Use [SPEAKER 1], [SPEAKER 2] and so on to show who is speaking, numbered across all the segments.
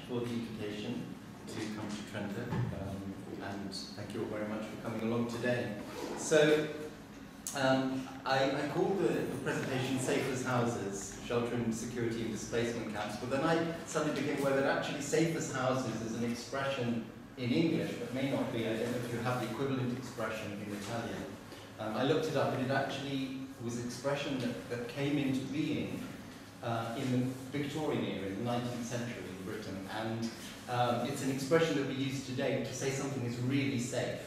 [SPEAKER 1] for the invitation to come to Trento, and thank you all very much for coming along today. So, I called the presentation Safe as Houses, Sheltering, Security and Displacement Camps, but then I suddenly became aware that actually Safe as Houses is an expression in English, but may not be. I don't know if you have the equivalent expression in Italian. I looked it up, and it actually was an expression that came into being in the Victorian era, in the 19th century in Britain, and it's an expression that we use today to say something is really safe.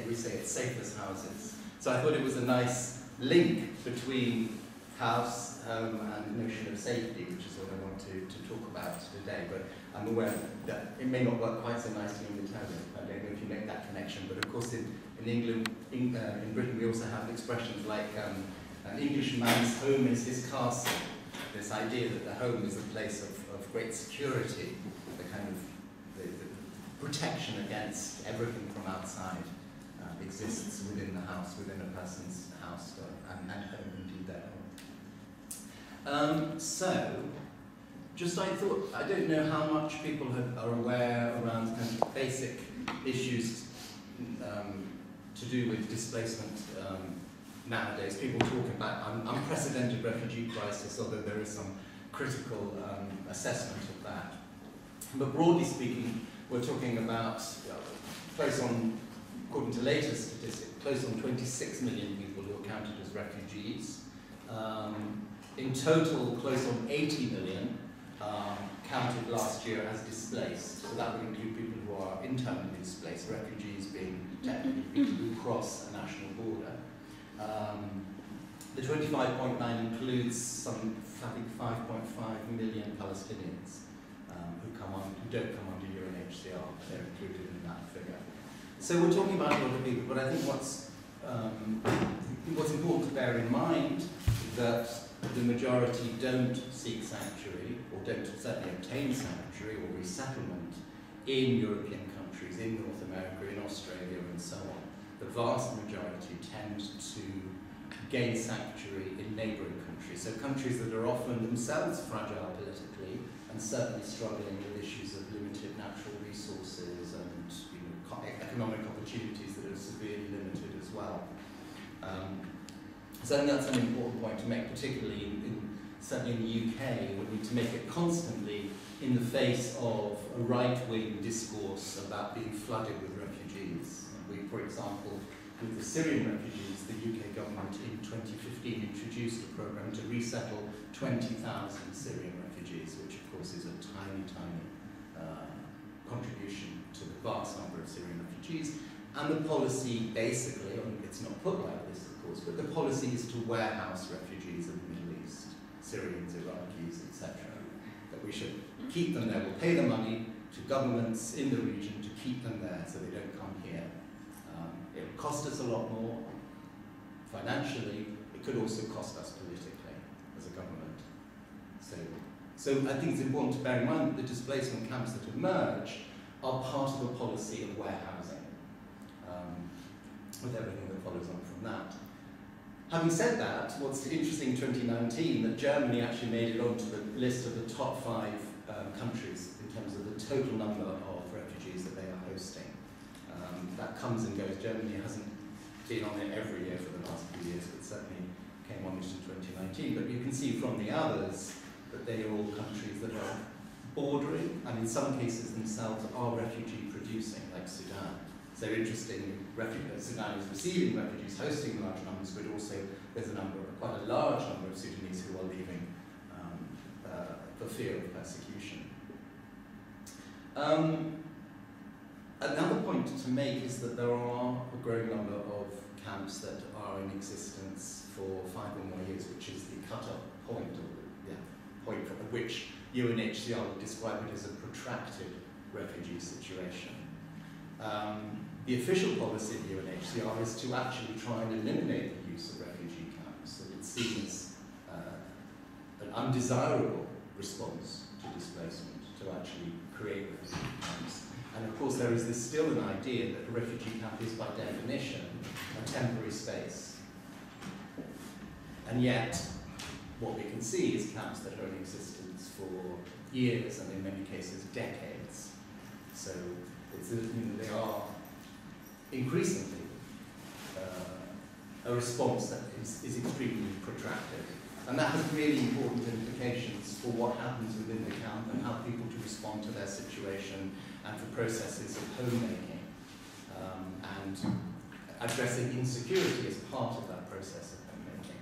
[SPEAKER 1] We say it's safe as houses. So I thought it was a nice link between house, home, and the notion of safety, which is what I want to talk about today. But I'm aware that it may not work quite so nicely in Italian. I don't know if you make that connection, but of course in England, in Britain, we also have expressions like an Englishman's home is his castle. This idea that the home is a place of great security, the kind of the protection against everything from outside exists within the house, within a person's house, and home, indeed their home. So, just I thought, I don't know how much people are aware around kind of basic issues to do with displacement nowadays. People talk about an unprecedented refugee crisis, although there is some critical assessment of that. But broadly speaking, we're talking about close on, according to latest statistics, close on 26 million people who are counted as refugees. In total, close on 80 million counted last year as displaced. So that would include people who are internally displaced, refugees being technically people who cross a national border. The 25.9 includes some, I think, 5.5 million Palestinians who don't come under UNHCR. They're included in that figure. So we're talking about a lot of people, but I think what's important to bear in mind is that the majority don't seek sanctuary, or don't certainly obtain sanctuary or resettlement in European countries, in North America, in Australia, and so on. The vast majority tend to gain sanctuary in neighbouring countries, so countries that are often themselves fragile politically and certainly struggling with issues of limited natural resources and economic opportunities that are severely limited as well. So I think that's an important point to make, particularly certainly in the UK. We need to make it constantly in the face of a right-wing discourse about being flooded with refugees. We, for example, with the Syrian refugees, the UK government in 2015 introduced a programme to resettle 20,000 Syrian refugees, which of course is a tiny, tiny contribution to the vast number of Syrian refugees. And the policy basically, it's not put like this of course, but the policy is to warehouse refugees of the Middle East, Syrians, Iraqis, etc. That we should keep them there. We'll pay the money to governments in the region to keep them there so they don't come here. It will cost us a lot more financially. It could also cost us politically as a government. So I think it's important to bear in mind that the displacement camps that emerge are part of a policy of warehousing, with everything that follows on from that. Having said that, what's interesting in 2019, that Germany actually made it onto the list of the top 5 countries in terms of the total number of refugees that they are hosting. That comes and goes. Germany hasn't been on it every year for the last few years, but certainly came on it in 2019. But you can see from the others that they are all countries that are bordering, and in some cases themselves are refugee producing, like Sudan. So interestingly, Sudan is receiving refugees, hosting large numbers, but also there's quite a large number of Sudanese who are leaving for fear of persecution. Another point to make is that there are a growing number of camps that are in existence for 5 or more years, which is the cut-off point, point at which UNHCR would describe it as a protracted refugee situation. The official policy of UNHCR is to actually try and eliminate the use of refugee camps, that it's seen as an undesirable response to displacement, to actually create refugee camps. And of course there is still an idea that a refugee camp is by definition a temporary space. And yet, what we can see is camps that are in existence for years and in many cases decades. So it's, they are increasingly a response that is extremely protracted. And that has really important implications for what happens within the camp and how people to respond to their situation and for processes of homemaking. And addressing insecurity as part of that process of homemaking.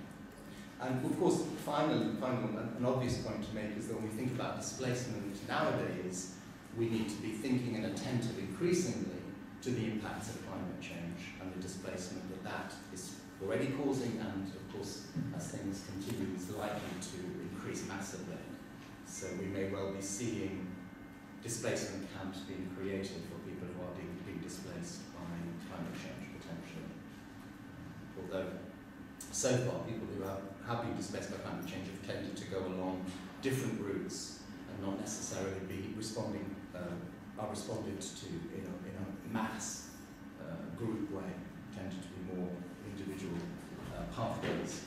[SPEAKER 1] And of course, finally, an obvious point to make is that when we think about displacement nowadays, we need to be thinking and attentive increasingly to the impacts of climate change and the displacement that is already causing, and of course, as things continue, is likely to increase massively. So we may well be seeing displacement camps being created for people who are being displaced by climate change, potentially. Although, so far, people who have been displaced by climate change have tended to go along different routes and not necessarily be responded to in a mass group way, tended to be more individual pathways.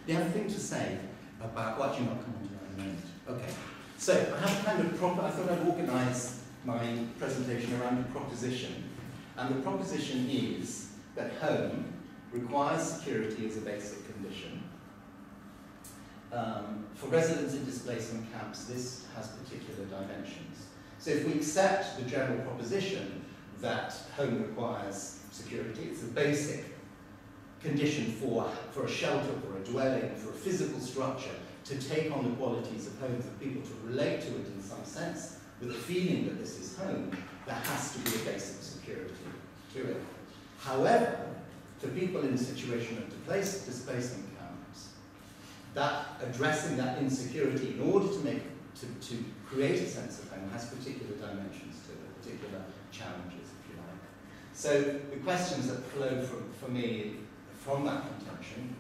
[SPEAKER 1] The other thing to say about, well, actually not commenting on in a moment. Okay, so I have a kind of I thought I'd organise my presentation around a proposition. And the proposition is that home requires security as a basic condition. For residents in displacement camps, this has particular dimensions. So if we accept the general proposition that home requires security, it's a basic condition for a shelter, for a dwelling, for a physical structure to take on the qualities of home, for people to relate to it in some sense, with a feeling that this is home, there has to be a basic security to it. However, for people in a situation of displacement camps, that addressing that insecurity in order to create a sense of home has particular dimensions to it, particular challenges, if you like. So the questions that flow for me from that contention,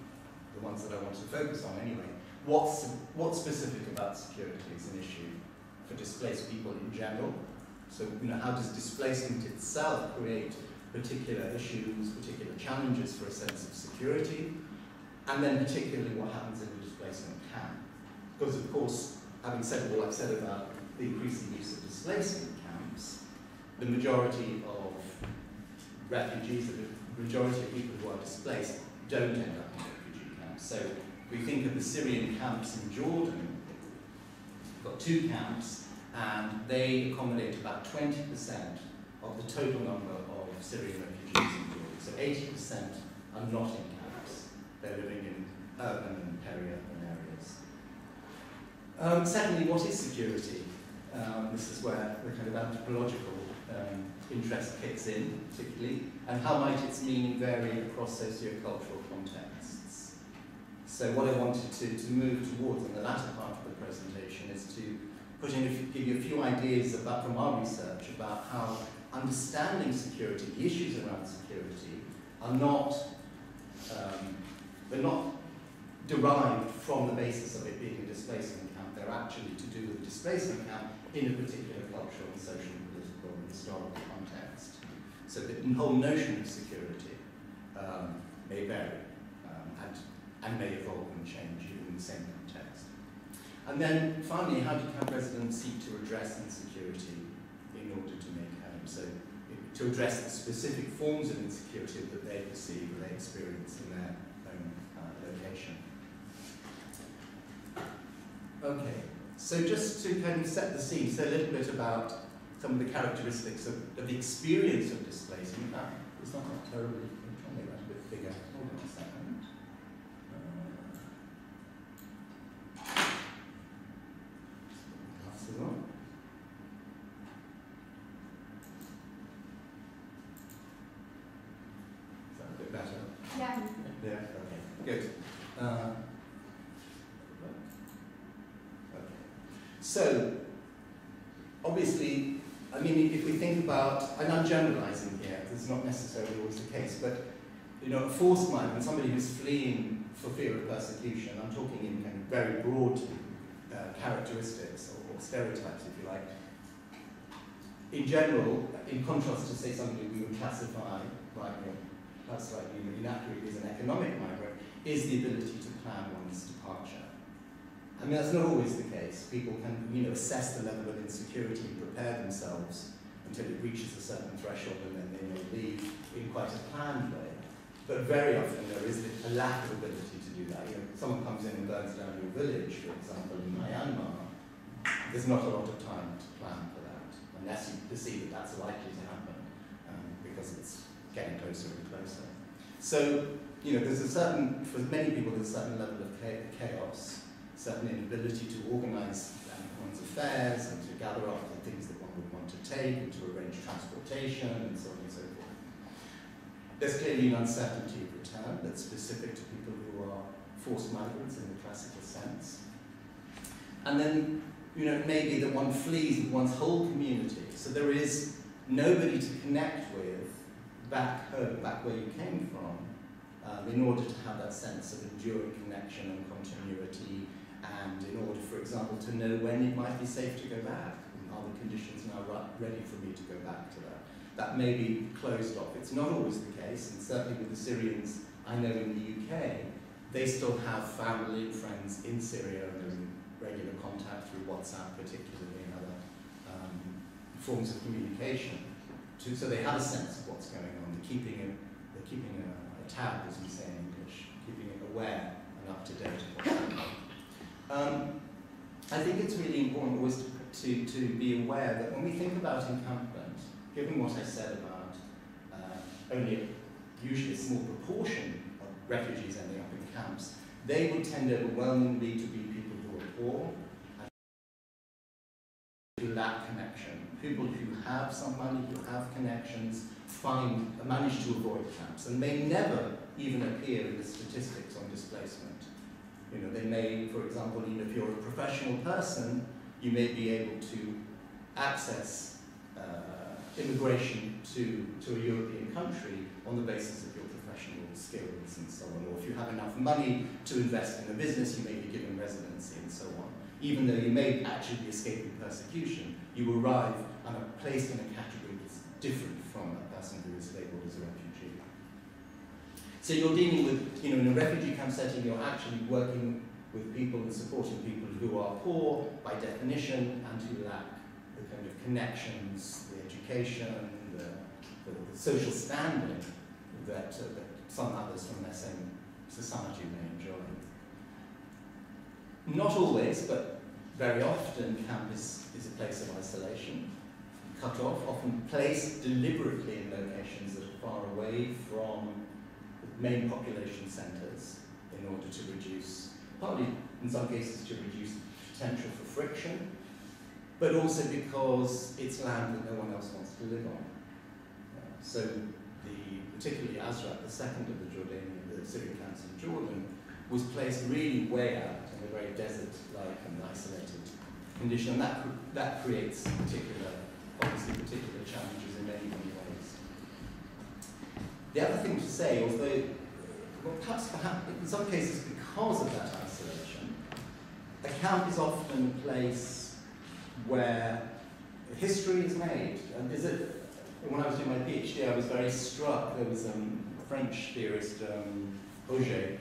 [SPEAKER 1] the ones that I want to focus on anyway, what's specific about security is an issue for displaced people in general. So, how does displacement itself create particular issues, particular challenges for a sense of security, and then particularly what happens in the displacement camp. Because of course, having said what I've said about the increasing use of displacement camps, the majority of refugees, the majority of people who are displaced don't end up in refugee camps. So we think of the Syrian camps in Jordan. We've got 2 camps, and they accommodate about 20% of the total number of Syrian refugees in Jordan. So 80% are not in camps. They're living in urban and peri-urban areas. Secondly, what is security? This is where the kind of anthropological interest kicks in, particularly, and how might its meaning vary across socio-cultural contexts. So what I wanted to move towards in the latter part of the presentation is to give you a few ideas from our research about how understanding security, the issues around security, are not derived from the basis of it being a displacement camp. They're actually to do with displacement camp in a particular cultural and social, political, and historical context. So the whole notion of security may vary and may evolve and change even in the same context. And then finally, how do camp residents seek to address insecurity in order to make home? So to address the specific forms of insecurity that they perceive or they experience in their own location. Okay, so just to kind of set the scene, say a little bit about some of the characteristics of the experience of displacement. It's not terribly, I'm trying to make that a bit bigger. Hold on a second. Glasses on. Is that a bit better?
[SPEAKER 2] Yeah.
[SPEAKER 1] Yeah, okay, good. So, obviously, I mean, if we think about, and I'm generalizing here, this is not necessarily always the case, but, a forced migrant, somebody who's fleeing for fear of persecution, I'm talking in kind of very broad characteristics or stereotypes, if you like. In general, in contrast to, say, somebody we would classify, perhaps slightly inaccurately as an economic migrant, is the ability to plan one's departure. I mean, that's not always the case. People can, you know, assess the level of insecurity and prepare themselves until it reaches a certain threshold, and then they may leave in quite a planned way. But very often there is a lack of ability to do that. You know, someone comes in and burns down your village, for example, in Myanmar. There's not a lot of time to plan for that, unless you perceive that that's likely to happen, because it's getting closer and closer. So, you know, there's a certain, for many people, there's a certain level of chaos, certain inability to organise one's affairs and to gather up the things that one would want to take and to arrange transportation and so on and so forth. There's clearly an uncertainty of return that's specific to people who are forced migrants in the classical sense. And then, you know, it may be that one flees with one's whole community, so there is nobody to connect with back home, back where you came from, in order to have that sense of enduring connection and continuity, and in order, for example, to know when it might be safe to go back. Are the conditions now ready for me to go back to that? That may be closed off. It's not always the case, and certainly with the Syrians I know in the UK, they still have family and friends in Syria and are in regular contact through WhatsApp, particularly, and other forms of communication. So they have a sense of what's going on. They're keeping a tab, as we say in English, keeping it aware and up to date of what's happening. I think it's really important always to be aware that when we think about encampment, given what I said about only usually a small proportion of refugees ending up in camps, they would tend overwhelmingly to be people who are poor and who lack connection. People who have some money, who have connections, manage to avoid camps, and may never even appear in the statistics on displacement. You know, they may, for example, even if you're a professional person, you may be able to access immigration to a European country on the basis of your professional skills and so on. Or if you have enough money to invest in a business, you may be given residency and so on. Even though you may actually be escaping persecution, you arrive and are placed in a category that's different from a person who is labelled as a refugee. So you're dealing with, you know, in a refugee camp setting, you're actually working with people and supporting people who are poor by definition and who lack the kind of connections, the education, the social standing that some others from their same society may enjoy. Not always, but very often camp is a place of isolation, cut off, often placed deliberately in locations that are far away from main population centres in order to reduce, partly in some cases to reduce potential for friction, but also because it's land that no one else wants to live on. So particularly Azraq, the second of the Syrian camps in Jordan, was placed really way out in a very desert-like and isolated condition, and that creates obviously particular challenges in many, many ways. The other thing to say, although, well, perhaps in some cases because of that isolation, a camp is often a place where history is made. And when I was doing my PhD, I was very struck. There was a French theorist, Auger,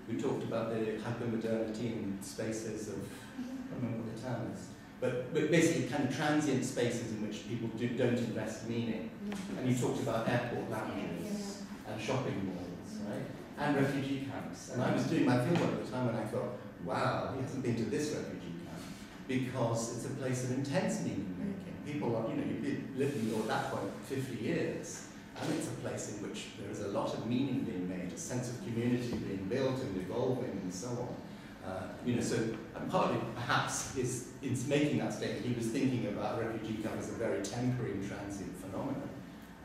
[SPEAKER 1] who talked about the hypermodernity in spaces of, I don't remember what the term is, but basically kind of transient spaces in which people don't invest meaning. And he talked about airport lounges and shopping malls, right? And refugee camps. And I was doing my fieldwork at the time and I thought, wow, he hasn't been to this refugee camp because it's a place of intense meaning making. People are, you know, you've been living at that point 50 years. And it's a place in which there is a lot of meaning being made, a sense of community being built and evolving and so on. You know, so partly perhaps in making that statement, he was thinking about refugee camp as a very temporary and transient phenomenon.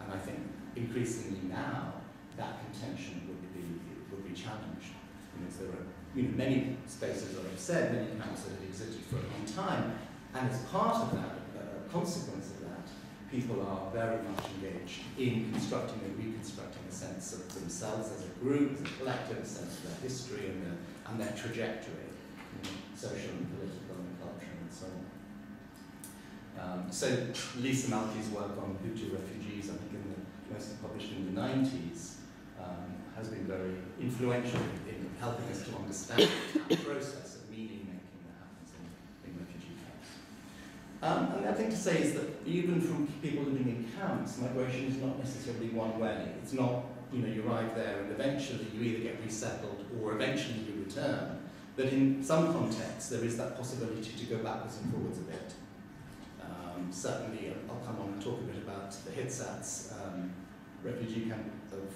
[SPEAKER 1] And I think increasingly now that contention would be challenged. You know, so there are many spaces, as I've said, many camps that have existed for a long time, and as part of that, a consequence of that, people are very much engaged in constructing and reconstructing a sense of themselves as a group, as a collective, a sense of their history and their trajectory, social and political and cultural and so on. So Lisa Malky's work on Hutu refugees, I think mostly published in the 90s, has been very influential in helping us to understand the process of And the other thing to say is that even from people living in camps, migration is not necessarily one way. It's not, you arrive there and eventually you either get resettled or eventually you return. But in some contexts, there is that possibility to go backwards and forwards a bit. Certainly, I'll come on and talk a bit about the Hitsats, refugee camp of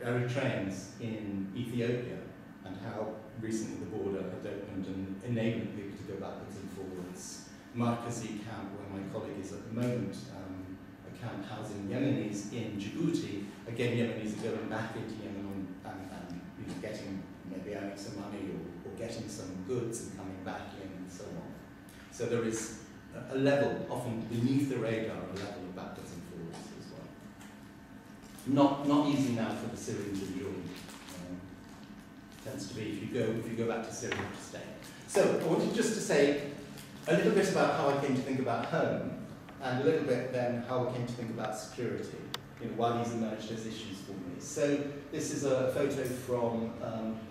[SPEAKER 1] Eritreans in Ethiopia, and how recently the border had opened and enabled people to go backwards and forwards. Markazi camp, where my colleague is at the moment, a camp housing Yemenis in Djibouti. Again, Yemenis are going back into Yemen and getting, maybe earning some money or getting some goods and coming back in and so on. So there is a level, often beneath the radar, a level of backwards and forwards as well. Not easy now for the Syrians in Jordan. Tends to be if you go back to Syria to stay. So I wanted just to say a little bit about how I came to think about home, and a little bit then how I came to think about security, why these emerged as issues for me. So this is a photo from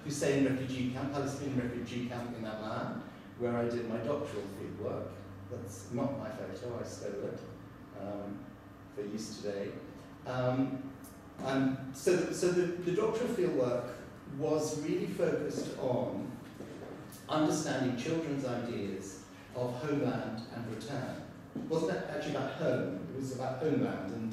[SPEAKER 1] Hussein refugee camp, Palestinian refugee camp in Amman, where I did my doctoral fieldwork. That's not my photo, I stole it for use today. And so the doctoral fieldwork was really focused on understanding children's ideas of homeland and return. It wasn't actually about home, it was about homeland, and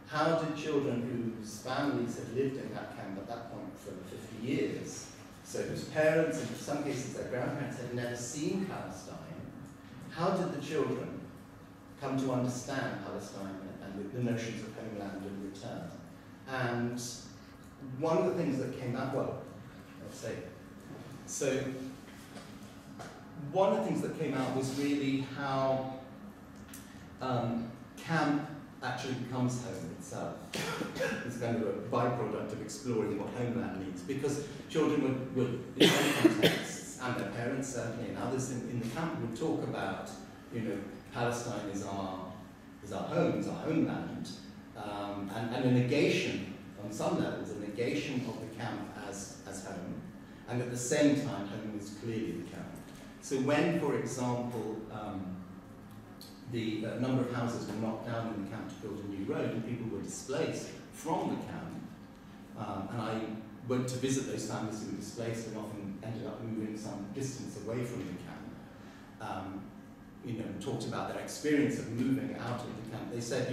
[SPEAKER 1] how did children whose families had lived in that camp at that point for 50 years, so whose parents, and in some cases their grandparents, had never seen Palestine, how did the children come to understand Palestine and the notions of homeland and return? And one of the things that came out, one of the things that came out was really how camp actually becomes home itself. It's kind of a byproduct of exploring what homeland means, because children would in many contexts, and their parents certainly, and others in the camp would talk about, Palestine is our home, is our homeland, and a negation, on some levels, a negation of the camp as home, and at the same time, home is clearly the camp. So when, for example, the number of houses were knocked down in the camp to build a new road, and people were displaced from the camp, and I went to visit those families who were displaced and often ended up moving some distance away from the camp, and talked about their experience of moving out of the camp. They said,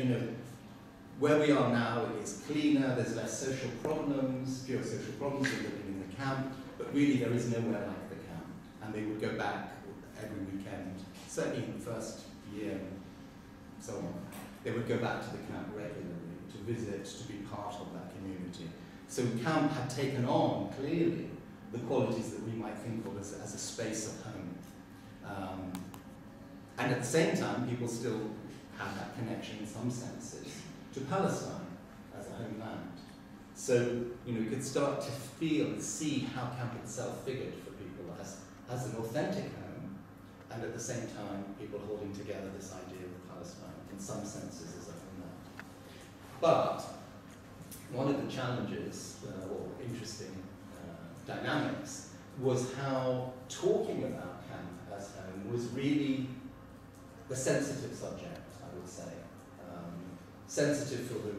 [SPEAKER 1] where we are now is cleaner, there's less social problems, fewer social problems than living in the camp, but really there is nowhere like the camp. And they would go back every weekend, certainly in the first year and so on. They would go back to the camp regularly to visit, to be part of that community. So camp had taken on, clearly, the qualities that we might think of as a space of home. And at the same time, people still have that connection in some senses to Palestine as a homeland. So, we could start to feel and see how camp itself figured for people as an authentic home, and at the same time, people holding together this idea of Palestine, in some senses, as a homeland. But one of the challenges, or interesting dynamics, was how talking about camp as home was really a sensitive subject, I would say. Sensitive for the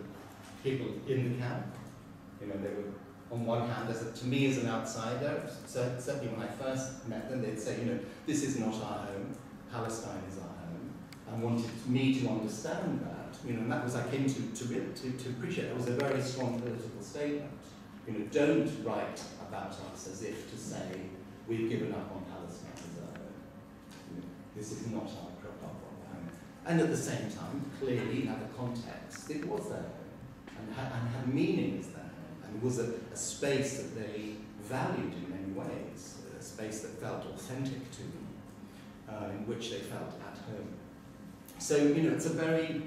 [SPEAKER 1] people in the camp. They were, on one hand, to me as an outsider, certainly when I first met them, they'd say, this is not our home, Palestine is our home, and wanted me to understand that. And that was, I came to appreciate, that was a very strong political statement. Don't write about us as if to say, we've given up on Palestine as our home. This is not our proper home. And at the same time, clearly, in other contexts, it was their home, and had meaning as their home, and was a space that they valued in many ways, a space that felt authentic to them, in which they felt at home. So, it's a very,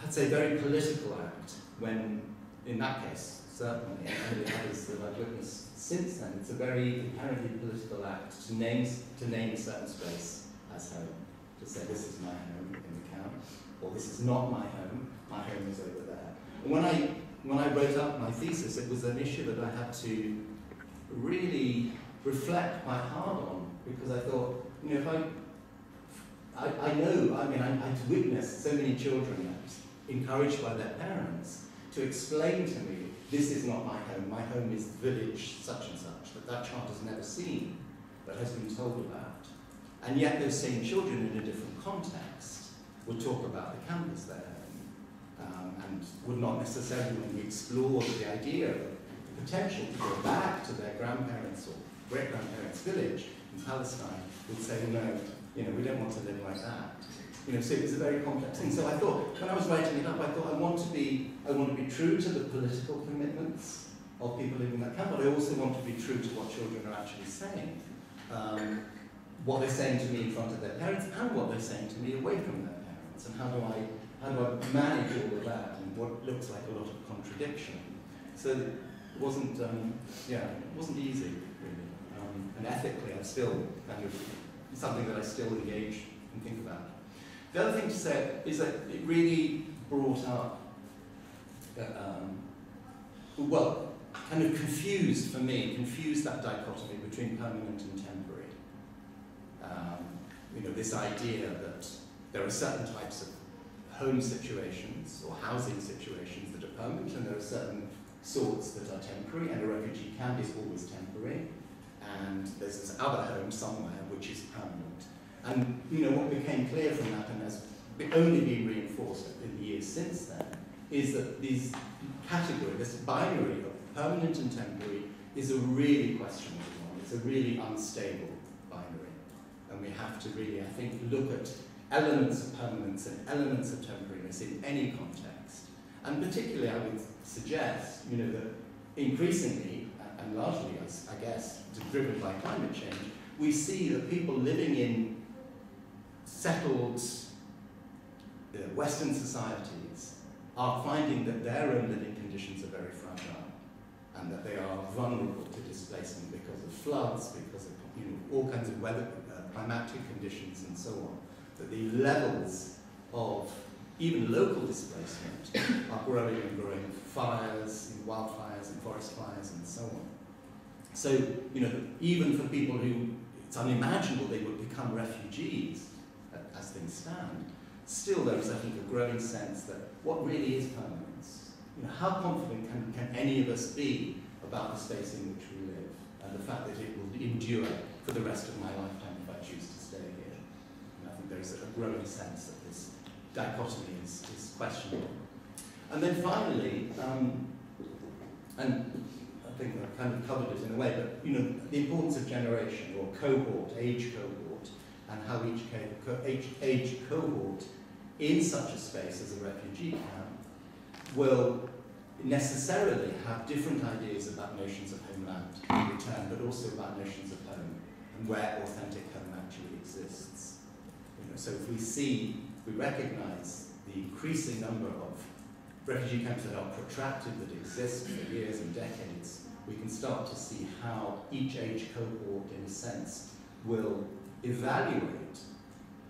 [SPEAKER 1] I'd say, very political act when, in that case, certainly, and the others that I've witnessed since then, it's a very inherently political act to name a certain space as home, to say this is my home in the camp, or this is not my home is over there. And when I wrote up my thesis, it was an issue that I had to really reflect quite hard on, because I thought, if I know, I mean, I've witnessed so many children encouraged by their parents to explain to me, this is not my home is village such and such, that child has never seen, but has been told about. And yet those same children in a different context would talk about the campus they're in, and would not necessarily, when we explored the idea of the potential to go back to their grandparents or great-grandparents' village in Palestine, would say, no, we don't want to live like that. So it was a very complex thing. So I thought, when I was writing it up, I thought I want to be true to the political commitments of people living in that camp, but I also want to be true to what children are actually saying. What they're saying to me in front of their parents, and what they're saying to me away from their parents, and how do I manage all of that, and what looks like a lot of contradiction. So it wasn't, it wasn't easy, really. And ethically, I'm still kind of something that I still engage and think about. The other thing to say is that it really brought up, kind of confused that dichotomy between permanent and temporary. This idea that there are certain types of home situations or housing situations that are permanent, and there are certain sorts that are temporary, and a refugee camp is always temporary, and there's this other home somewhere which is permanent. And what became clear from that, and has only been reinforced in the years since then, is that these category, this binary of permanent and temporary, is a really questionable one. It's a really unstable binary. And we have to really, I think, look at elements of permanence and elements of temporariness in any context. And particularly, I would suggest, that increasingly, and largely, I guess, driven by climate change, we see that people living in settled Western societies are finding that their own living conditions are very fragile, and that they are vulnerable to displacement because of floods, because of all kinds of weather, climatic conditions, and so on. That the levels of even local displacement are growing and growing. Fires, wildfires, and forest fires, and so on. So, even for people who it's unimaginable they would become refugees as things stand, still there is, I think, a growing sense that what really is permanence? How confident can any of us be about the space in which we live, and the fact that it will endure for the rest of my lifetime if I choose to stay here? And I think there is a growing sense that this dichotomy is questionable. And then finally, and I think I've kind of covered it in a way, but the importance of generation or cohort, age cohort, and how each age cohort in such a space as a refugee camp will necessarily have different ideas about notions of homeland in return, but also about notions of home and where authentic home actually exists. So if we recognise the increasing number of refugee camps that are protracted, that exist for years and decades, we can start to see how each age cohort, in a sense, will evaluate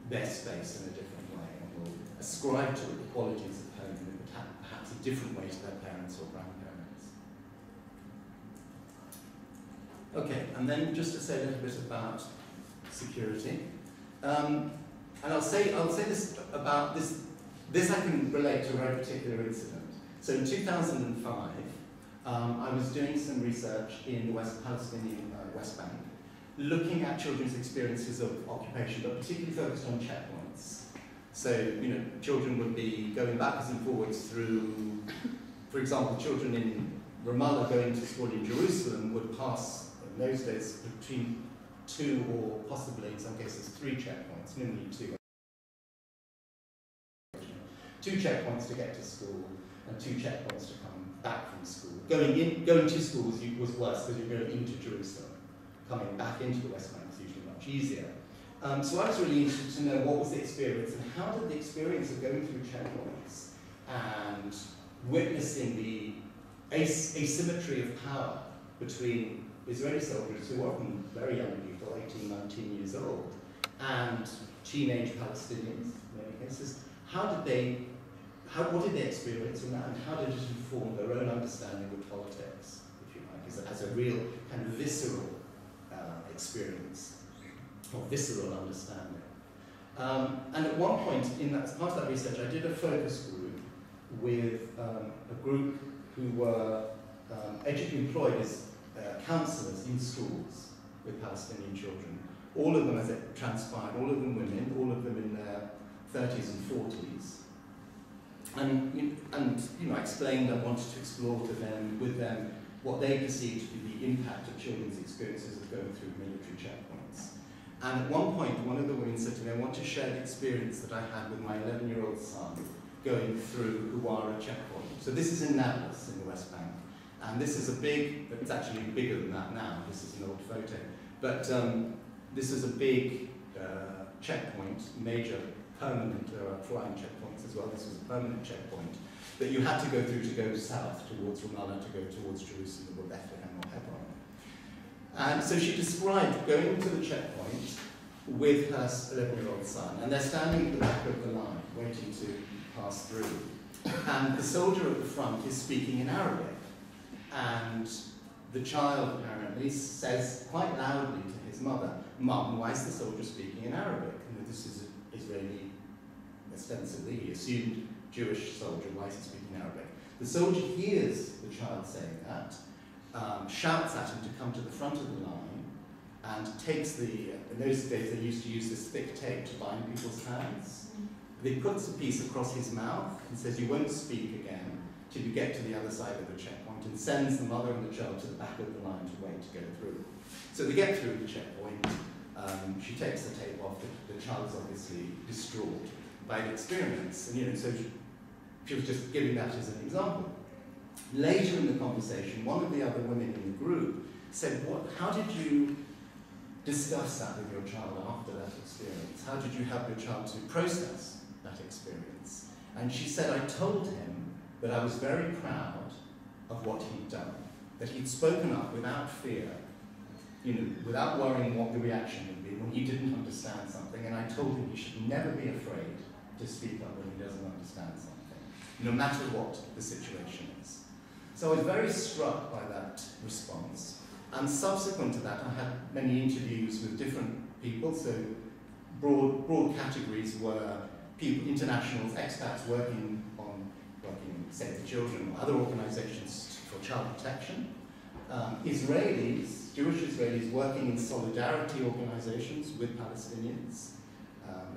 [SPEAKER 1] their space in a different way, and will ascribe to it the qualities of home in perhaps a different way to their parents or grandparents. Okay, and then just to say a little bit about security. And I'll say this about this. This I can relate to a very particular incident. So in 2005, I was doing some research in the Palestinian West Bank, looking at children's experiences of occupation, but particularly focused on checkpoints. So, children would be going backwards and forwards through, for example, children in Ramallah going to school in Jerusalem would pass, in those days, between 2 or possibly, in some cases, 3 checkpoints, normally 2. 2 checkpoints to get to school, and 2 checkpoints to come back from school. Going to school was worse because you're going into Jerusalem. Coming back into the West Bank is usually much easier. So I was really interested to know what was the experience, and how did the experience of going through checkpoints and witnessing the asymmetry of power between Israeli soldiers, who were often very young people, 18, 19 years old, and teenage Palestinians, in many cases, what did they experience from that, and how did it inform their own understanding of politics, if you like, as a real kind of visceral experience, or visceral understanding. And at one point, as part of that research, I did a focus group with a group who were employed as counsellors in schools with Palestinian children. All of them, as it transpired, all of them women, all of them in their 30s and 40s. And I explained I wanted to explore with them what they perceived to be the impact of children's experiences of going through military checkpoints. And at one point, one of the women said to me, I want to share the experience that I had with my 11-year-old son going through Huwara checkpoint. So this is in Nablus, in the West Bank. And this is it's actually bigger than that now. This is an old photo. But this is a big checkpoint, major permanent, there are flying checkpoints as well. This was a permanent checkpoint that you had to go through to go south towards Ramallah, to go towards Jerusalem or Bethlehem or Hebron. And so she described going to the checkpoint with her 11-year-old son, and they're standing at the back of the line, waiting to pass through. And the soldier at the front is speaking in Arabic. And the child apparently says quite loudly to his mother, Mum, why is the soldier speaking in Arabic? And this is an Israeli, ostensibly, he assumed Jewish soldier, why is he speaking Arabic? The soldier hears the child saying that, shouts at him to come to the front of the line, and takes in those days they used to use this thick tape to bind people's hands. He puts a piece across his mouth and says, you won't speak again till you get to the other side of the checkpoint, and sends the mother and the child to the back of the line to wait to go through. So they get through the checkpoint, she takes the tape off, the child is obviously distraught by the experience, and so she was just giving that as an example. Later in the conversation, one of the other women in the group said, how did you discuss that with your child after that experience? How did you help your child to process that experience? And she said, I told him that I was very proud of what he'd done, that he'd spoken up without fear, without worrying what the reaction would be when he didn't understand something, and I told him he should never be afraid to speak up when he doesn't understand something, no matter what the situation is. So I was very struck by that response, and subsequent to that I had many interviews with different people, so broad categories were people, internationals, expats working Save the Children or other organizations for child protection, Israelis, Jewish Israelis working in solidarity organizations with Palestinians,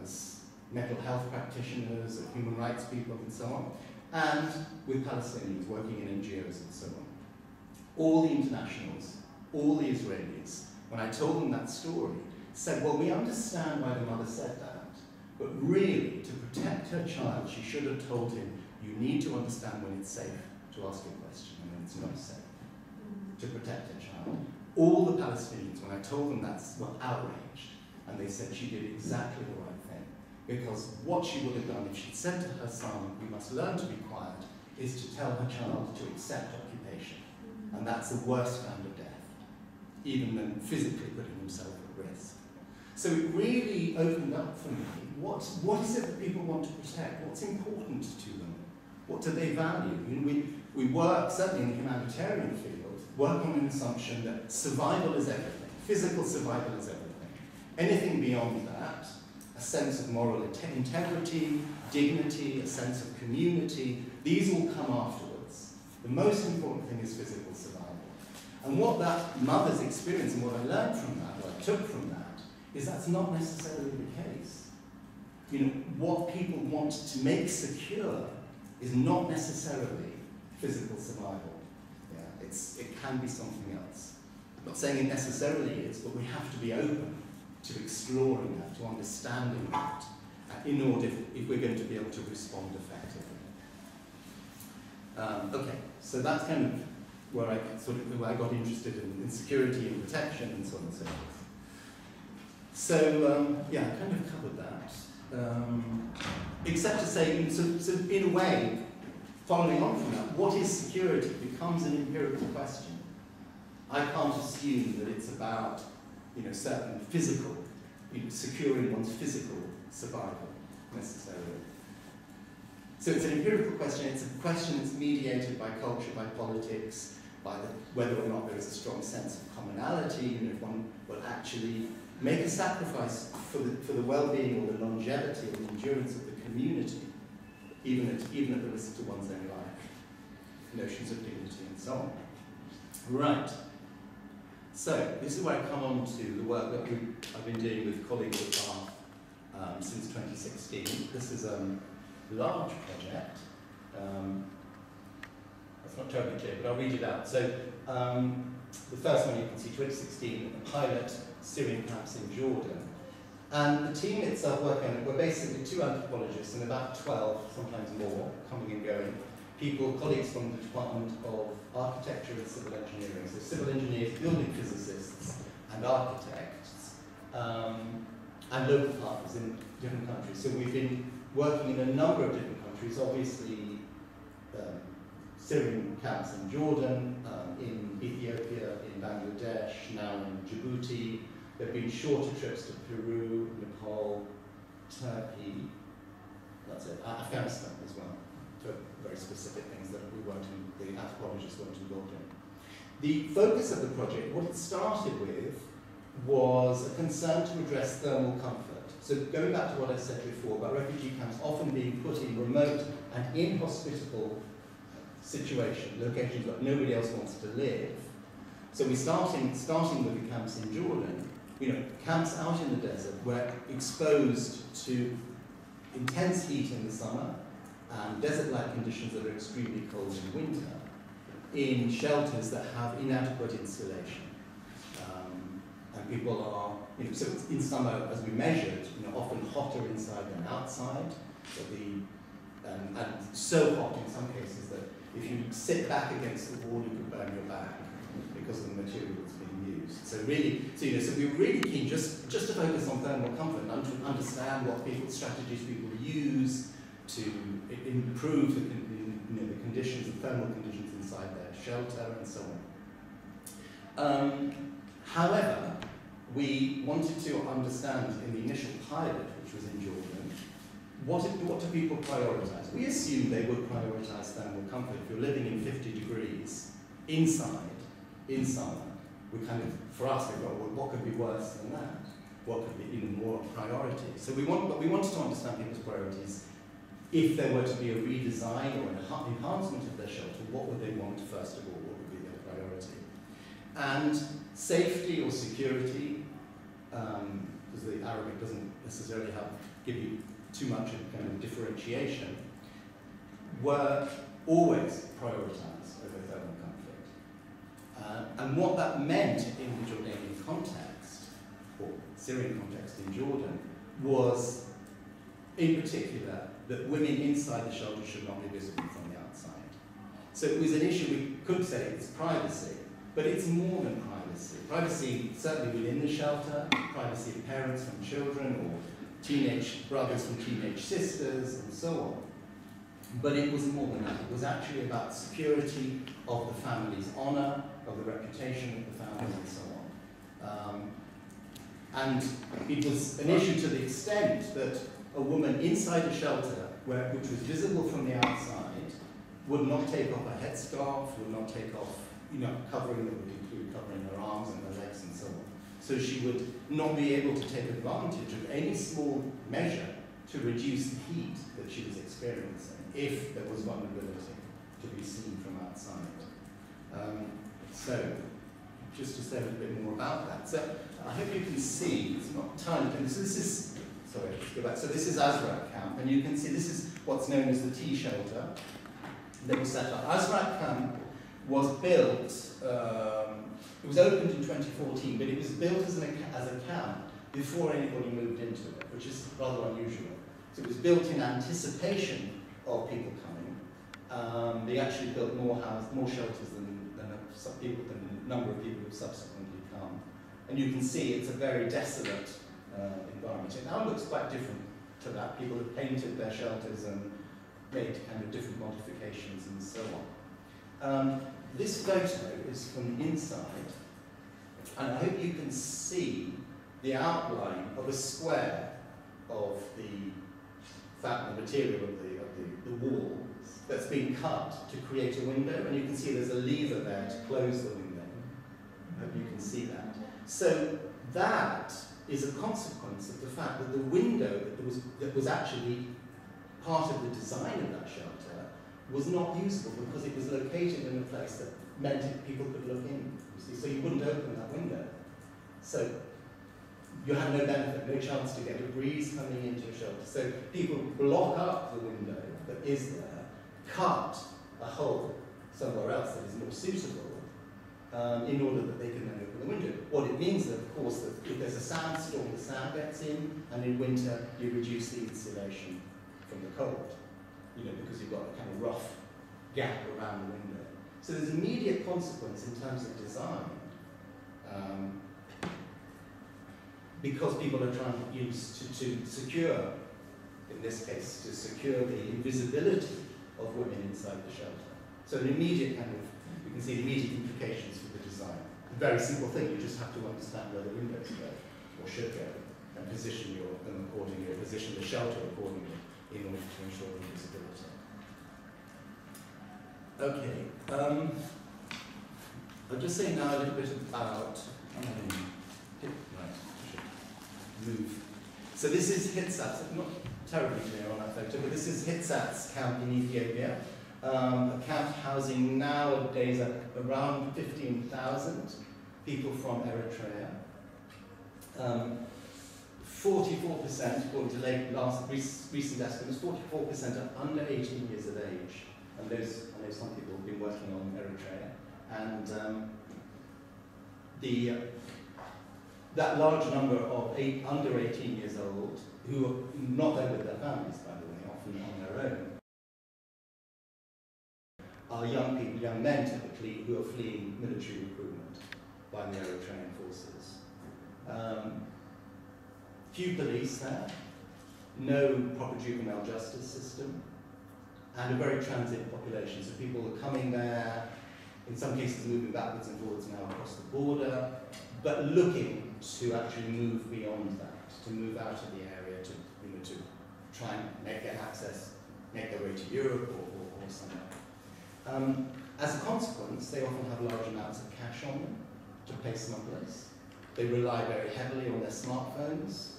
[SPEAKER 1] as mental health practitioners, human rights people and so on, and with Palestinians working in NGOs and so on. All the internationals, all the Israelis, when I told them that story, said, well, we understand why the mother said that, but really, to protect her child, she should have told him, you need to understand when it's safe to ask a question and when it's not safe to protect her child. All the Palestinians, when I told them that, were outraged, and they said she did exactly the right thing. Because what she would have done if she'd said to her son, we must learn to be quiet, is to tell her child to accept occupation. And that's the worst kind of death, even than physically putting himself at risk. So it really opened up for me, what is it that people want to protect? What's important to them? What do they value? We work, certainly in the humanitarian field, work on an assumption that survival is everything. Physical survival is everything. Anything beyond that, a sense of moral integrity, dignity, a sense of community, these all come afterwards. The most important thing is physical survival. And what that mother's experience and what I learned from that, what I took from that, is that's not necessarily the case. What people want to make secure is not necessarily physical survival. Yeah, it can be something else. I'm not saying it necessarily is, but we have to be open to exploring that, to understanding that, in order if we're going to be able to respond effectively. Okay, so that's kind of where I got interested in security and protection and so on and so forth. So yeah, I kind of covered that. Except to say, so in a way, following on from that, what is security becomes an empirical question. I can't assume that it's about, certain physical, securing one's physical survival necessarily. So it's an empirical question. It's a question that's mediated by culture, by politics, by whether or not there is a strong sense of commonality. If one will actually make a sacrifice for the well-being or the longevity or the endurance of the community, even at the risk to one's own life. Notions of dignity and so on. Right. So, this is where I come on to the work that I've been doing with colleagues at Hart since 2016. This is a large project. That's not terribly clear, but I'll read it out. So, the first one you can see, 2016, a pilot Syrian camps in Jordan. And the team itself working on it were basically 2 anthropologists and about 12, sometimes more, coming and going. People, colleagues from the Department of Architecture and Civil Engineering, so civil engineers, building physicists, and architects, and local partners in different countries. So we've been working in a number of different countries, obviously Syrian camps in Jordan, in Ethiopia, in Bangladesh, now in Djibouti. There have been shorter trips to Peru, Nepal, Turkey, that's it, Afghanistan as well, for very specific things that the anthropologists weren't involved in. The focus of the project, what it started with, was a concern to address thermal comfort. So going back to what I said before about refugee camps often being put in remote and inhospitable situations, locations that nobody else wants to live. So we're starting with the camps in Jordan. Camps out in the desert were exposed to intense heat in the summer and desert-like conditions that are extremely cold in winter, in shelters that have inadequate insulation. And people are, so in summer, as we measured, often hotter inside than outside. So and so hot in some cases that if you sit back against the wall, you could burn your back because of the material that's being used. So really, so we were really keen just to focus on thermal comfort and to understand what strategies people use to improve the conditions, the thermal conditions inside their shelter and so on. However, we wanted to understand in the initial pilot, which was in Jordan, what do people prioritise? We assumed they would prioritise thermal comfort. If you're living in 50 degrees inside, in summer, we kind of, for us, we thought, well, what could be worse than that? What could be even more priority? So we wanted to understand people's priorities. If there were to be a redesign or an enhancement of their shelter, what would they want first of all? What would be their priority? And safety or security, because the Arabic doesn't necessarily give you too much of kind of differentiation, were always prioritised over thermal comfort. And what that meant in the Jordanian context, or Syrian context in Jordan, was, in particular, that women inside the shelter should not be visible from the outside. So it was an issue, we could say it's privacy, but it's more than privacy. Privacy, certainly within the shelter, privacy of parents from children, or teenage brothers from teenage sisters, and so on. But it was more than that. It was actually about security of the family's honour, of the reputation of the family, and so on. And it was an issue to the extent that a woman inside a shelter, which was visible from the outside, would not take off a headscarf, would not take off, covering that would include covering her arms and her legs and so on. So she would not be able to take advantage of any small measure to reduce the heat that she was experiencing, if there was vulnerability to be seen from outside. So, just to say a little bit more about that. So, I hope you can see, it's not tiny, so this is, sorry, let's go back. So this is Azraq camp, and you can see this is what's known as the tea shelter that was set up. Azraq camp was built, it was opened in 2014, but it was built as a camp before anybody moved into it, which is rather unusual. So it was built in anticipation of people coming. They actually built more shelters than the number of people who subsequently come. And you can see it's a very desolate environment. It now looks quite different to that. People have painted their shelters and made kind of different modifications and so on. This photo is from the inside, and I hope you can see the outline of a square of the material of the wall that's been cut to create a window, and you can see there's a lever there to close the window. I hope you can see that. So that is a consequence of the fact that the window that was actually part of the design of that shelter was not usable because it was located in a place that meant that people could look in. You see, so you wouldn't open that window. So you have no benefit, no chance to get a breeze coming into a shelter. So people block up the window that is there, cut a hole somewhere else that is more suitable, in order that they can then open the window. What it means, of course, that if there's a sandstorm, the sand gets in, and in winter you reduce the insulation from the cold, because you've got a kind of rough gap around the window. So there's immediate consequence in terms of design, because people are trying to use to secure, in this case, to secure the invisibility of women inside the shelter. So an immediate kind of, you can see the immediate implications for the design. A very simple thing, you just have to understand where the windows go, or should go, and position them accordingly, or position the shelter accordingly in order to ensure invisibility. Okay, I'll just say now a little bit about, move. So this is Hitsats, I'm not terribly clear on that photo, but this is Hitsats camp in Ethiopia. A camp housing nowadays around 15,000 people from Eritrea. 44%, according to recent estimates, 44% are under 18 years of age. And I know some people have been working on Eritrea. And that large number of under 18 years old, who are not there with their families, by the way, often on their own, are young people, young men typically, who are fleeing military recruitment by the Eritrean forces. Few police there, no proper juvenile justice system, and a very transient population. So people are coming there, in some cases moving backwards and forwards now across the border, but looking to actually move beyond that, to move out of the area, to try and make their way to Europe or somewhere. As a consequence, they often have large amounts of cash on them to pay smugglers. They rely very heavily on their smartphones,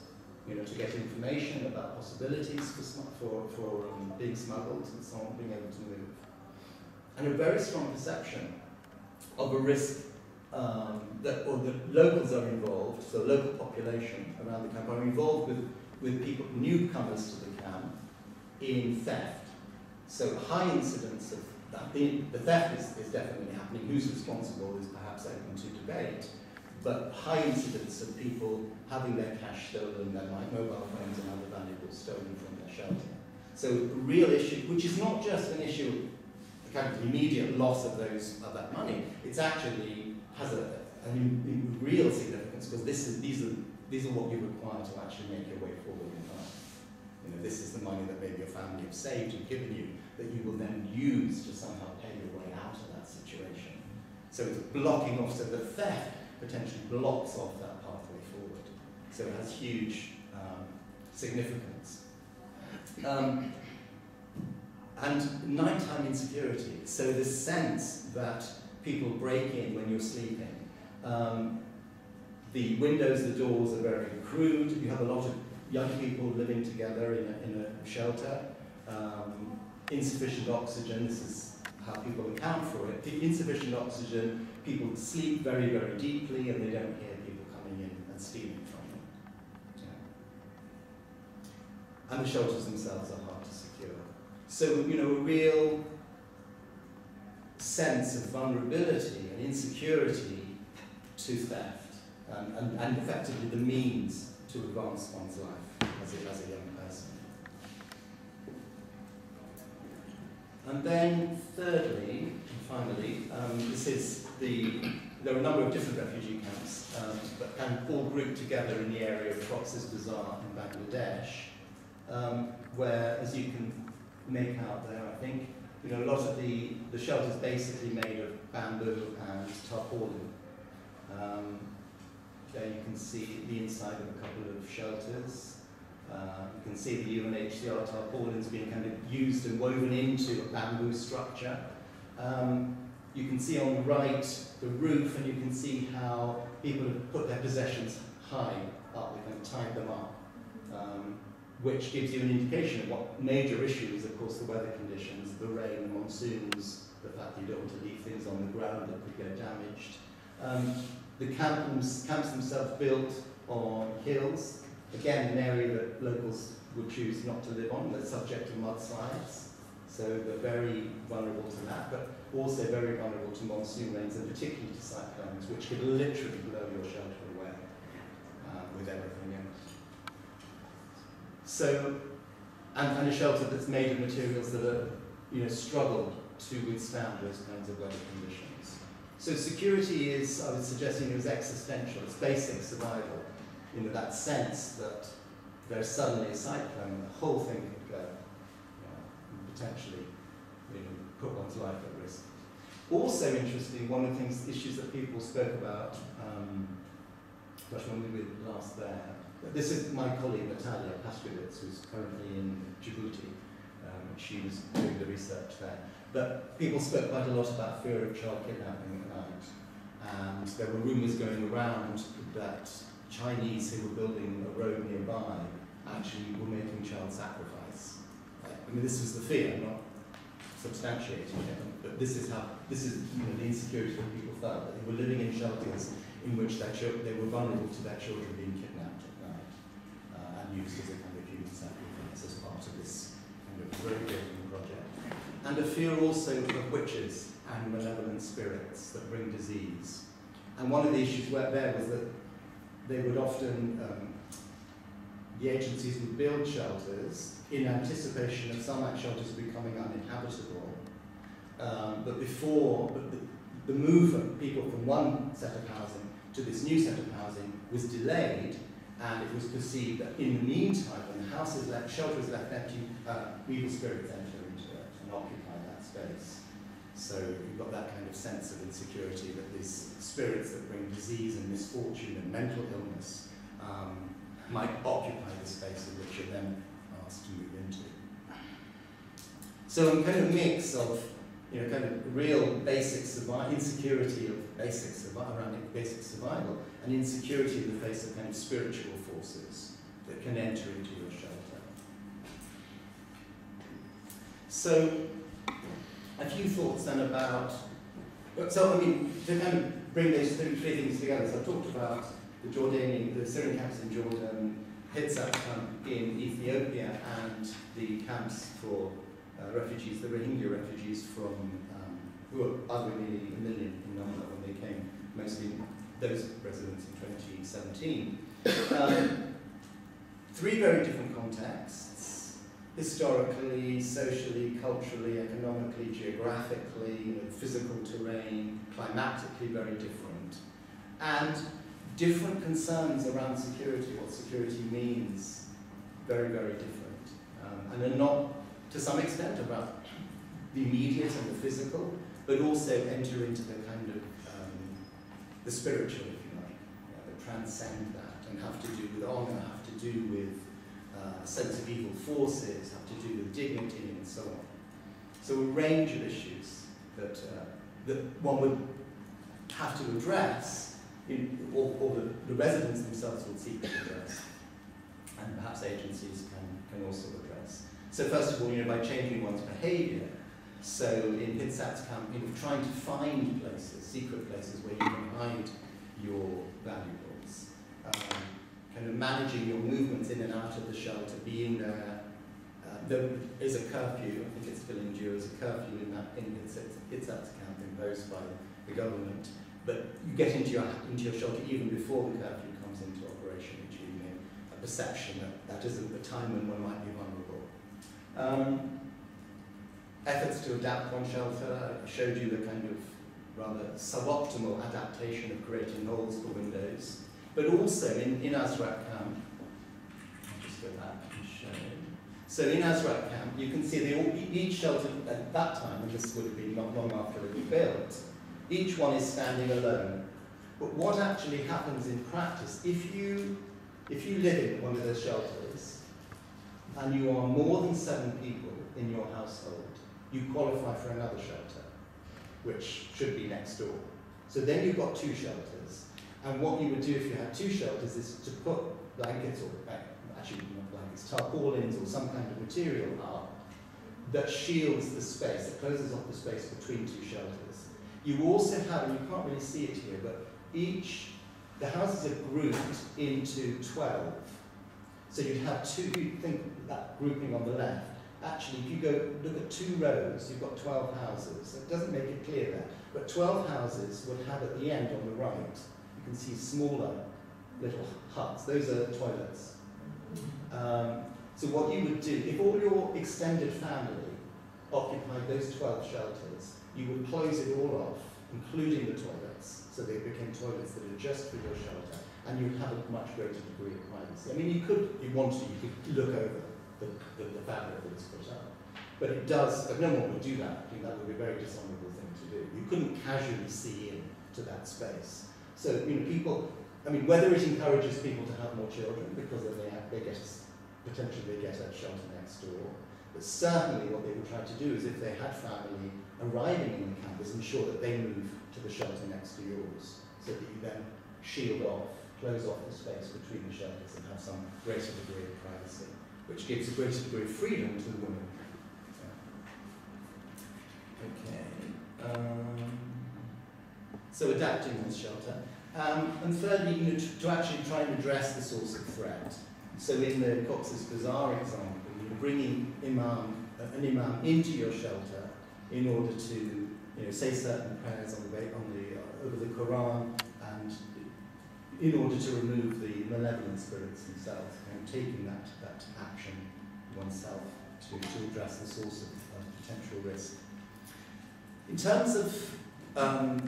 [SPEAKER 1] to get information about possibilities for being smuggled and so on, being able to move. And a very strong perception of a risk that locals are involved, so local population around the camp are involved with people, newcomers to the camp, in theft. So high incidence of that. The theft is definitely happening. Who's responsible is perhaps open to debate. But high incidence of people having their cash stolen, their mobile phones and other valuables stolen from their shelter. So a real issue, which is not just an issue of kind of immediate loss of that money. It's actually has a real significance because these are what you require to actually make your way forward in life. This is the money that maybe your family have saved and given you that you will then use to somehow pay your way out of that situation. So it's blocking off, so the theft potentially blocks off that pathway forward. So it has huge significance. And nighttime insecurity, so the sense that people break in when you're sleeping. The windows, the doors are very crude. You have a lot of young people living together in a shelter. Insufficient oxygen, this is how people account for it. Insufficient oxygen, people sleep very, very deeply and they don't hear people coming in and stealing from them. Yeah. And the shelters themselves are hard to secure. So, a real sense of vulnerability and insecurity to theft and effectively the means to advance one's life as a young person. And then thirdly, and finally, there are a number of different refugee camps, but kind of all grouped together in the area of Cox's Bazar in Bangladesh, where, as you can make out there, I think, a lot of the shelters basically made of bamboo and tarpaulin. There you can see the inside of a couple of shelters. You can see the UNHCR tarpaulins being kind of used and woven into a bamboo structure. You can see on the right the roof, and you can see how people have put their possessions high up, they kind of tied them up, which gives you an indication of what major issues, of course, the weather conditions, the rain, the monsoons, the fact that you don't want to leave things on the ground that could get damaged. The camps themselves built on hills, again an area that locals would choose not to live on, they're subject to mudslides, so they're very vulnerable to that, but also very vulnerable to monsoon rains and particularly to cyclones, which could literally blow your shelter away with everything else. So, and a shelter that's made of materials that are, struggle to withstand those kinds of weather conditions. So security is, I was suggesting, is existential, it's basic survival, that sense that there's suddenly a cyclone, the whole thing could go, and potentially put one's life at risk. Also interesting, one of the issues that people spoke about, when we were last there, this is my colleague Natalia Paskowitz, who's currently in Djibouti. She was doing the research there. But people spoke quite a lot about fear of child kidnapping at night. And there were rumours going around that Chinese who were building a road nearby actually were making child sacrifice. This was the fear, not substantiating it, but this is the insecurity that people felt, that they were living in shelters in which they were vulnerable to their children being kidnapped at night and used as a kind of human sacrifice as part of this kind of road building project. And a fear also of witches and malevolent spirits that bring disease. And one of the issues there was that they would often, the agencies would build shelters in anticipation of some shelters becoming uninhabitable. But the move of people from one set of housing to this new set of housing was delayed, and it was perceived that in the meantime, when the house is left, shelter is left empty, evil spirits enter into it and occupy that space. So you've got that kind of sense of insecurity, that these spirits that bring disease and misfortune and mental illness might occupy the space in which you're then asked to move into. So a kind of mix of kind of real basic insecurity of basic survival, and insecurity in the face of kind of spiritual forces that can enter into your shelter. So, a few thoughts then about, to kind of bring those three things together. So I've talked about the Syrian camps in Jordan, Hitzat camp in Ethiopia, and the camps for refugees, the Rohingya refugees who were arguably 1 million in number when they came, mostly those residents in 2017. Three very different contexts, historically, socially, culturally, economically, geographically, physical terrain, climatically very different, and different concerns around security, what security means, very, very different, and are not, to some extent, about the immediate and the physical, but also enter into the kind of the spiritual, if you like, that transcend that and have to do with honour, have to do with a sense of evil forces, have to do with dignity and so on. So a range of issues that one would have to address, or the residents themselves would seek to address, and perhaps agencies can also address. So first of all, by changing one's behaviour. So in Hitzat's camp, trying to find places, secret places where you can hide your valuables, kind of managing your movements in and out of the shelter, being there. There is a curfew, I think it still endures, a curfew in Hitzat's camp imposed by the government. But you get into your shelter even before the curfew comes into operation each evening, a perception that isn't the time when one might be vulnerable. Efforts to adapt one shelter, I showed you the kind of rather suboptimal adaptation of creating holes for windows, but also in Azraq camp, I'll just go back and show you. So in Azraq camp, you can see each shelter at that time, and this would have been not long after it was built, each one is standing alone. But what actually happens in practice, if you live in one of those shelters, and you are more than 7 people in your household, you qualify for another shelter, which should be next door. So then you've got 2 shelters. And what you would do if you had 2 shelters is to put blankets or actually not blankets, tarpaulins or some kind of material up that shields the space, that closes off the space between two shelters. You also have, and you can't really see it here, but the houses are grouped into 12. So you'd have two, you'd think that grouping on the left. Actually, if you go look at 2 rows, you've got 12 houses. It doesn't make it clear there, but 12 houses would have at the end on the right, you can see smaller little huts. Those are toilets. So what you would do, if all your extended family occupied those 12 shelters, you would close it all off, including the toilets, so they became toilets that are just for your shelter, and you'd have a much greater degree of privacy. I mean, you could, if you wanted to, you could look over the fabric that is put up. But it does, no one would do that. I think that would be a very dishonourable thing to do. You couldn't casually see into that space. So, people, I mean, whether it encourages people to have more children because potentially they get a shelter next door, but certainly what they would try to do is if they had family arriving in the campus, ensure that they move to the shelter next to yours, so that you then shield off, close off the space between the shelters and have some greater degree of privacy, which gives a greater degree of freedom to the women. Okay. So adapting this shelter. And thirdly, to actually try and address the source of threat. So in the Cox's Bazaar example, you're bringing an imam into your shelter in order to say certain prayers over the Quran, and in order to remove the malevolent spirits themselves, and taking that action oneself to address the source of potential risk. In terms of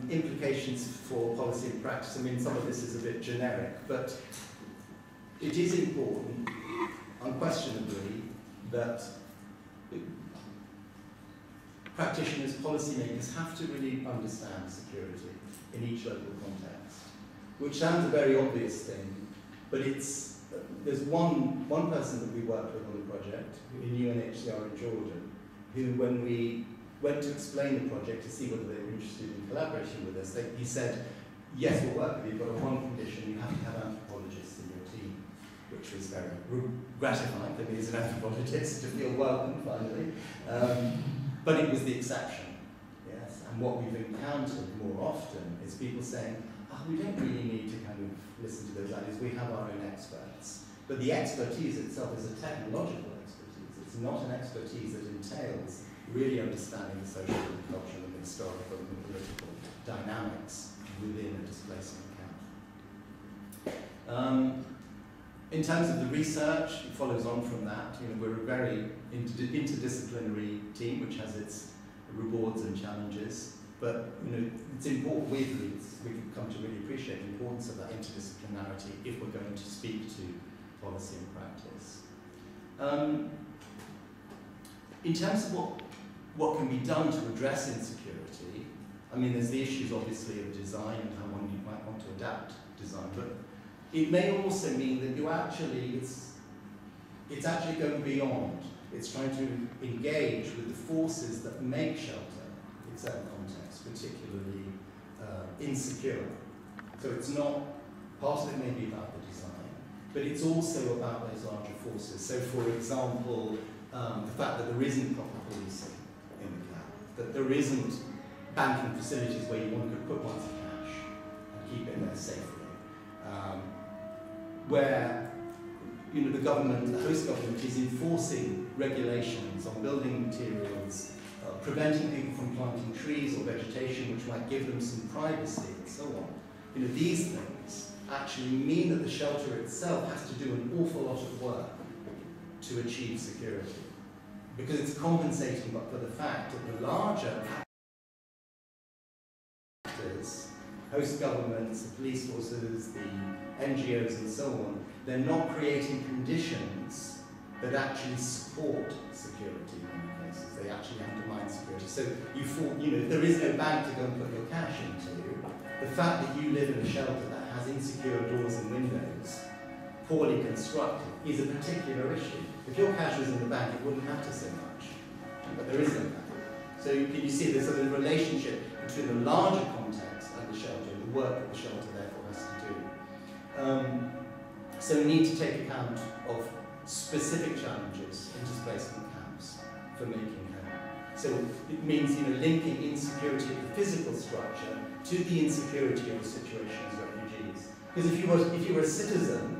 [SPEAKER 1] implications for policy and practice, I mean, some of this is a bit generic, but it is important, unquestionably, that practitioners, policymakers have to really understand security in each local context, which sounds a very obvious thing, but there's one person that we worked with on the project in UNHCR in Jordan, who, when we went to explain the project to see whether they were interested in collaborating with us, he said, yes, we'll work with you, but on one condition, you have to have anthropologists in your team, which was very gratifying for me as an anthropologist to feel welcome, finally. But it was the exception, yes. And what we've encountered more often is people saying, we don't really need to kind of listen to those ideas, we have our own experts. But the expertise itself is a technological expertise. It's not an expertise that entails really understanding the social and cultural and historical and political dynamics within a displacement camp. In terms of the research, it follows on from that. We're a very interdisciplinary team which has its rewards and challenges, but it's important, we've come to really appreciate the importance of that interdisciplinarity if we're going to speak to policy and practice. In terms of what can be done to address insecurity, I mean, there's the issues obviously of design and how one might want to adapt design, but it may also mean that it's actually going beyond. It's trying to engage with the forces that make shelter its own context, particularly insecure. So it's not, part of it may be about the design, but it's also about those larger forces. So for example, the fact that there isn't proper policing in the camp, that there isn't banking facilities where one could put one's cash and keep it there safely. Where the government, the host government, is enforcing regulations on building materials, preventing people from planting trees or vegetation which might give them some privacy and so on. These things actually mean that the shelter itself has to do an awful lot of work to achieve security, because it's compensating but for the fact that the larger actors, host governments, the police forces, the NGOs and so on, they're not creating conditions that actually support security in many cases. They actually undermine security. So if there is no bank to go and put your cash into, the fact that you live in a shelter that has insecure doors and windows, poorly constructed, is a particular issue. If your cash was in the bank, it wouldn't matter so much. But there isn't that. So you see there's a relationship between the larger context and the shelter, and the work that the shelter therefore has to do. So we need to take account of specific challenges in displacement camps for making home. So it means linking insecurity of the physical structure to the insecurity of the situation as refugees. Because if you were a citizen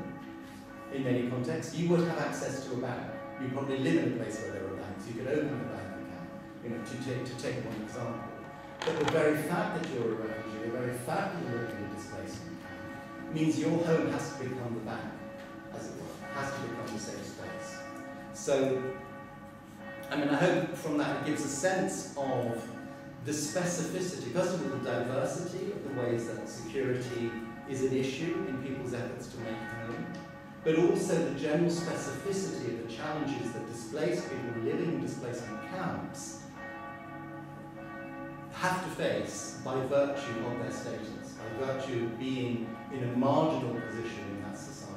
[SPEAKER 1] in many contexts, you would have access to a bank. You probably live in a place where there are banks. You could open a bank account, to take one example. But the very fact that you're a refugee, the very fact that you're living in a displacement camp, means your home has to become the bank, as it were, has to become the safe space. So, I hope from that it gives a sense of the specificity, first of all, the diversity of the ways that security is an issue in people's efforts to make home, but also the general specificity of the challenges that displaced people living in displacement camps have to face by virtue of their status, by virtue of being in a marginal position in that society.